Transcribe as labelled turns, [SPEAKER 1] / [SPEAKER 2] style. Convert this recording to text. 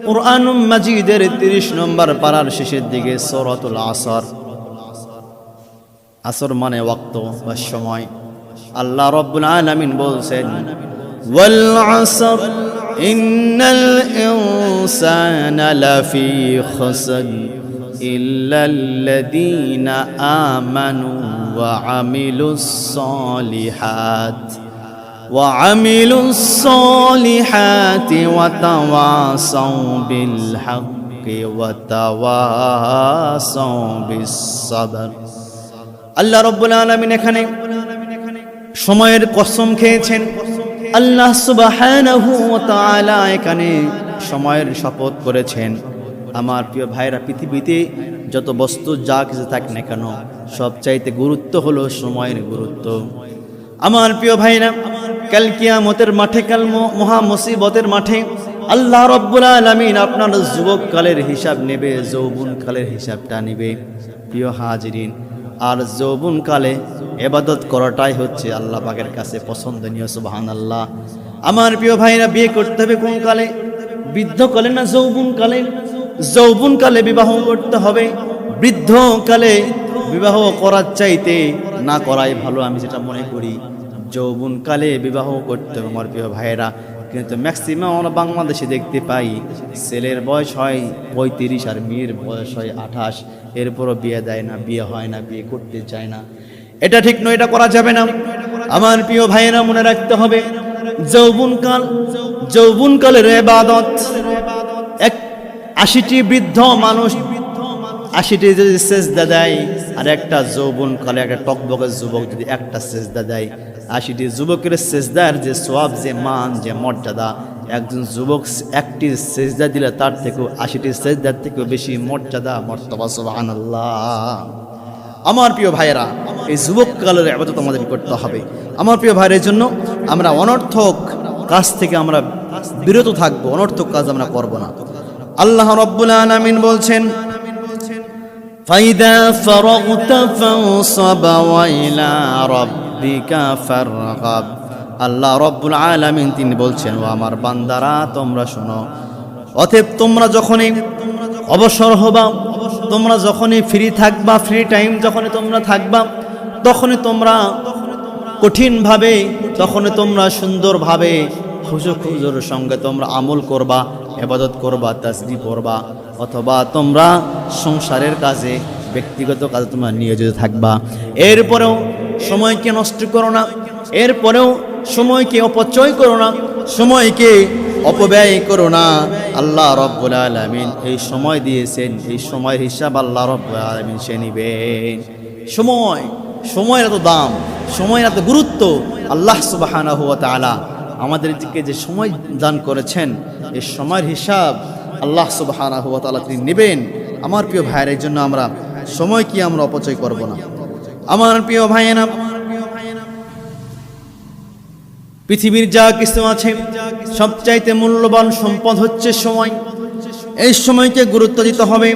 [SPEAKER 1] কুরআনুল মাজিদের 30 নম্বর পারার শেষের দিকে সূরাতুল আসর, আসর মানে ওয়াক্ত বা সময়, আল্লাহ রাব্বুল আলামিন বলছেন ওয়াল আসর ইন্নাল ইনসানা লাফি খুসর ইল্লাল্লাযীনা আমানু ওয়া আমিলুস সালিহাত ওয়াতাওয়াসাউ বিল হাক্কি ওয়াতাওয়াসাউ বিস সাবর। আল্লাহ রাব্বুল আলামিন এখানে সময়ের কসম খেয়েছেন। আল্লাহ সুবহানাহু ওয়া তাআলা এখানে সময়ের শপথ করেছেন। আমার প্রিয় ভাইরা, পৃথিবীতে যত বস্তু যা কিছু থাকে না কেন, সবচাইতে গুরুত্ব হলো সময়ের গুরুত্ব। আমার প্রিয় ভাইরা, কাল কিয়ামতের মাঠে, কাল মহা মুসিবতের মাঠে আল্লাহ রাব্বুল আলামিন আপনার যুবককালের হিসাব নেবে, যৌবনকালের হিসাবটা নেবে। প্রিয় হাজিরিন, আর যৌবনকালে ইবাদত করাটাই হচ্ছে আল্লাহ পাকের কাছে পছন্দনীয়। সুবহানাল্লাহ। আমার প্রিয় ভাইরা, বিয়ে করতে হবে কোন কালে? বৃদ্ধকালে না যৌবনকালে? যৌবনকালে বিবাহ করতে হবে। বৃদ্ধকালে বিবাহ করার চাইতে না করাই ভালো, আমি যেটা মনে করি। যৌবনকালে বিবাহ করতে হবে আমার প্রিয় ভাইয়েরা। কিন্তু ম্যাক্সিমাম আমরা বাংলাদেশে দেখতে পাই ছেলের বয়স হয় 35 আর মেয়ের বয়স হয় 28, এরপরও বিয়ে দেয় না, বিয়ে হয় না, বিয়ে করতে চায় না। এটা ঠিক নয়, এটা করা যাবে না। আমার প্রিয় ভাইয়েরা, মনে রাখতে হবে যৌবনকালের ইবাদত। 80টি বৃদ্ধ মানুষ 80টি যদি সেজদা দেয়, আর একটা যৌবনকালে একটা টকবকে যুবক যদি একটা সেজদা দেয়, 80টি যুবকের সেজদার যে সওয়াব, যে মান, যে মর্যাদা, একজন যুবক একটি সেজদা দিলে তার থেকেও 80টি সেজদার থেকেও বেশি মর্যাদা, মর্তবা। সুবহানাল্লাহ। আমার প্রিয় ভাইয়েরা, এই যুবককালের ইবাদত আমাদের করতে হবে। আমার প্রিয় ভাইয়ের জন্য আমরা অনর্থক কাজ থেকে আমরা বিরত থাকবো, অনর্থক কাজ আমরা করব না। আল্লাহ রাব্বুল আলামিন বলছেন ফাইদা ফারাগতা ফানসাব ওয়া ইলা রাব্বিকা ফারগাব। আল্লাহ রাব্বুল আলামিন তিনি বলছেন, ও আমার বান্দারা তোমরা শোনো, অতএব তোমরা যখনই অবসর হবা, তোমরা যখনই ফ্রি থাকবা, ফ্রি টাইম যখনই তোমরা থাকবা, তখনই তোমরা কঠিনভাবে, তখনই তোমরা সুন্দরভাবে খুশুর সঙ্গে তোমরা আমল করবা, ইবাদত করবা, তাসবিহ পড়বা, অথবা তোমরা সংসারের কাজে, ব্যক্তিগত কাজে তোমরা নিয়োজিত থাকবা। এরপরেও সময়কে নষ্ট করো না, এরপরেও সময়কে অপচয় করো না, সময়কে অপব্যয় করো না। আল্লাহ রাব্বুল আলামিন এই সময় দিয়েছেন, এই সময়ের হিসাব আল্লাহ রাব্বুল আলামিন সে নিবেন। সময়ের এত দাম, সময়ের এত গুরুত্ব। আল্লাহ সুবহানাহু ওয়া তাআলা আমাদেরকে যে সময় দান করেছেন, এই সময়ের হিসাব আল্লাহ সুবহানাহু ওয়া তাআলা তিনি নেবেন। আমার প্রিয় ভাইয়ের জন্য আমরা সময় কি আমরা অপচয় করব না। আমার প্রিয় ভাইয়েরা, পৃথিবীর যা কিছু আছে সবচাইতে মূল্যবান সম্পদ হচ্ছে সময়। এই সময়কে গুরুত্ব দিতে হবে।